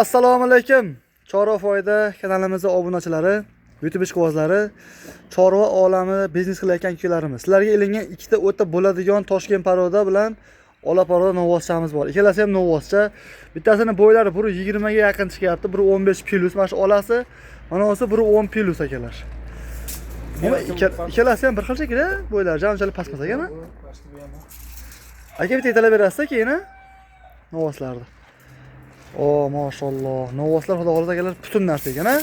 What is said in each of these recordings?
Assalomu alaykum. Chorva foyda kanalimizning obunachilari, YouTube ishqibozlari, chorva olami biznes qilayotgan ukalarimiz. Sizlarga ilingan ikkita o'ta bo'ladigan Toshkent paroda bilan Ola paroda novvoschamiz bor. Ikkalasi ham novvoscha. Bittasini bo'ylari 120 ga yaqin chiqyapti, 15 plus mana shu olasi, mana bunisi 10 plus akalar. Nima ikkalasi ham bir xil shekilda bo'ylari jamchalik past-past ekan. Aka bitta aytib berasiz keyin novvoslarni. O, maşallah. Novvoslar xudo xolasa akalar butun narsa ekan-a.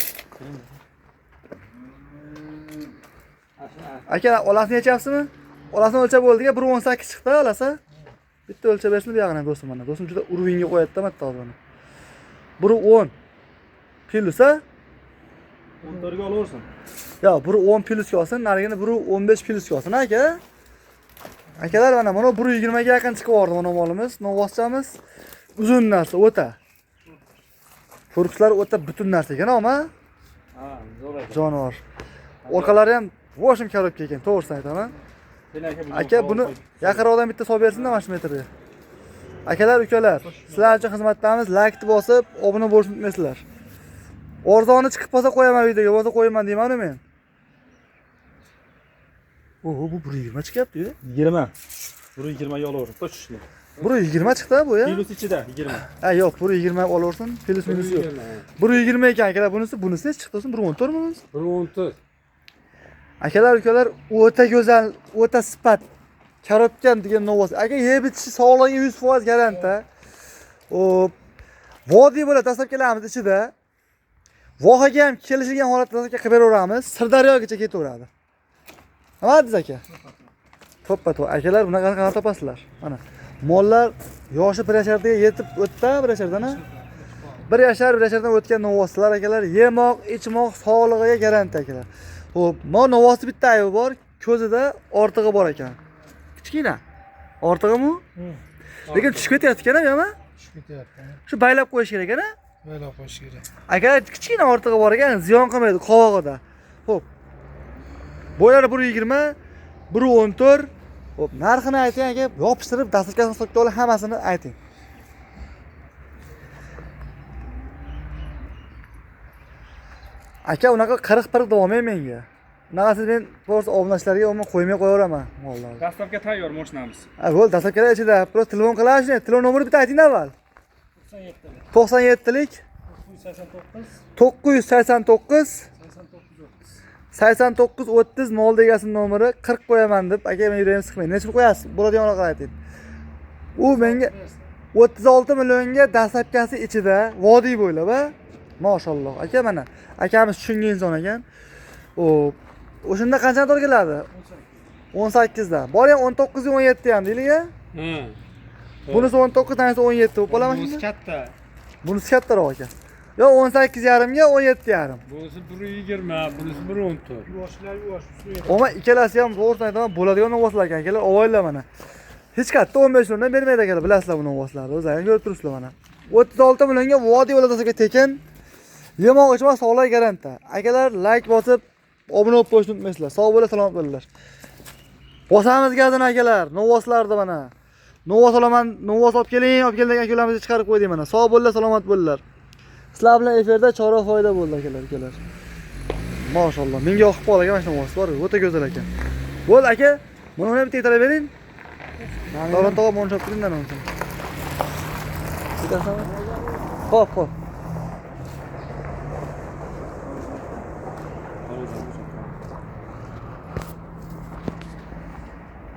Aka, olasini yechyapsizmi? Olasini o'lchab bo'ldi-ga 1.18 chiqdi olasa. Bitta o'lchab bersin bu yog'ini do'stim mana. Do'stim juda urvinga qo'yadi-da matta hozir. 1.10 plus-a? 14 ga olaversin. Yo, 1.10 plus ga olsin, narigini 1.15 plus ga olsin aka. Akalar mana 1.20 ga yaqin chiqib bordi mana molimiz, novvoschamiz. Uzun narsa o'ta. Korpuslar o'ta butun narsa ekan, ama Ha, zo'r ekan. Jonivor. Orqalari ham boshim karib kelgan, to'g'risini aytaman. Aka buni yaqinroqdan bitta solib bersin-da mana shu metrga. Akalar, ukalar, sizlar uchun xizmatdamiz. Like bosib, obuna bo'lishni unutmaysizlar. Arzoni chiqib qolsa qo'yaman videoga, bo'lsa qo'yaman deyman men. Oho, bu 1.20 chiqyapti-yu. 20. 1.20 ga olaversin. To'shishni. 1.20 chiqdi bu ya. Plus ichida 20. Ha, yo'q, 1.20 olaversin, plus minus yo'q. 1.20 ekan akalar, bunisi chiqdi, 1.14 mi bunisi? 1.14. Akalar, ukalar, o'ta go'zal, o'ta sifat. Karobkan degan novvos. Aka, yeb ichishi sog'lig'iga 100% garant-a. O, vodiy bo'ladi, tashlab kelamiz ichida. Vohaga ham kelishilgan holatda aka qilib beraveramiz, Sirdaryogacha ketaveradi. Nima deysiz aka? To'ppa-to'p. Akalar, bunaqa qanaqa topasizlar? Mana mollar yoshi bir yasharga yetib o'tdi, bir yashardan-a. Bir yashardan o'tgan novvoslar akalar, yemoq, ichmoq sog'lig'iga garant akalar. Xo'p, mana novvosi bitta aybi bor, ko'zida ortig'i bor ekan. Kichkina. Ortig'imi? Lekin tushib ketyapti ekan, yo'qmi? Tushib ketyapti. Shu baylab qo'yish kerak ekan-a? Baylab qo'yish kerak. Aka, kichkina ortig'i bor ekan, ziyon qilmaydi qovog'ida. Xo'p. Bo'ylari 1.20, 1.14. Xo'p, narxini ayting aka, yopishtirib dasturga hisobga olib hammasini ayting. Aka, unaqa 40 davomay menga. Unaqasi men to'g'risi obunachilarga umuman qo'ymay qo'yaveraman mollarni. Dastavka tayyor mashinamiz. Ha, bo'ldi, dastavkalar ichida. Просто telefon qilashni, telefon nomerini bitta ayting avval. 97lik 989 89 30 mol degasini nomeri 40 qo'yaman deb, aka men yuragim siqmaydi. Necha qo'yasiz? Bo'ladigan anaqa ayting. U menga 36 millionga dastlabkasi ichida vodiy bo'ylab, ha? Mashalloh. Aka mana, akamiz tushungan inson ekan. O'shunda qanchani to'g'ri keladi? 18 da. Bor ham 19 ga 17 ham deylik-a? Bunisi 19, tanasi 17 bo'lib qoladimi shunda? Bunisi katta. Bunisi kattaroq ekan. Yo 18,5 ga 17,5. Bunisi 1.20, bunisi 1.14. Yuvoshlar yuvosh. Ama ikkalasi ham to'g'risini aytaman, bo'ladigan novvoslar ekan akalar, ovaylar mana. Hech katta 15 milliondan bermaydi akalar, bilasizlar bu novvoslarni. O'zlaringiz ko'rib turibsizlar mana. 36 millionga vodiy o'ladasiga tekin. Yemoq ichmoq sog'lig'i garantda. Akalar, like bosib, obuna bo'lib qo'yishni unutmaysizlar. Sog' bo'la, salomat bo'linglar. Bosamiz gazini akalar, novvoslarni mana. Novvos olaman, novvos olib keling degan akalamizni chiqarib qo'ydik mana. Sog' bo'linglar, salomat bo'linglar. Sizlar bilan efirda chorva foyda bo'ldi akalar. Maşallah. Menga yoqib qoldi mana shu novvos bor, o'ta go'zal ekan. Bo'l aka, buni ham bitta aytib bering. Davron tog'a meni chop qiling mana. Xo'p.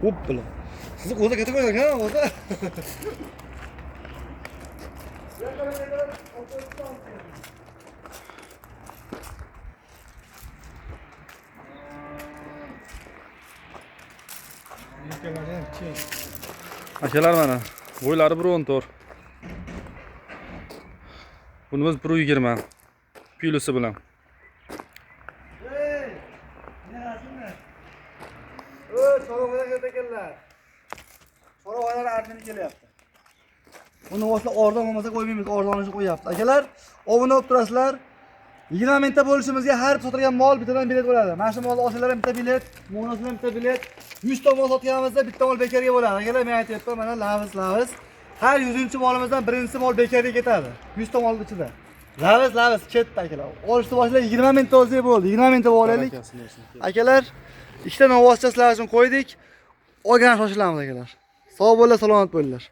Hoppala. Siz o'zi ketib qo'ygan o'zi. Akalar mana, bo'ylari 1.14. Bunimiz 1.20. Plusi bilan. Chorvalar kelganlar. Chorvalar admin kelyapti. Buni vosita arzon bo'lmasa qo'ymaymiz, arzonini qo'yapti. Akalar, obuna bo'lib turasizlar. 20 mingta bo'lishimizga har sotilgan mol bittadan bilet bo'ladi. Mana shu molni olsanglar ham bitta bilet, monoslar bitta bilet. 100 ta mol sotganimizda bitta mol bekarga bo'ladi. Akalar, men aytyapman, mana lavis. Har 100-chi molimizdan birinchisi mol bekarga ketadi. 100 ta molning ichida. Lavis ketdi akalar. Olishni boshlab 20 mingta olsak bo'ldi. 20 mingta olaylik. Akalar, ikkita novvoscha sizlar uchun qo'ydik. Olgan shoshilamiz akalar. Sog' bo'linglar, salomat bo'linglar.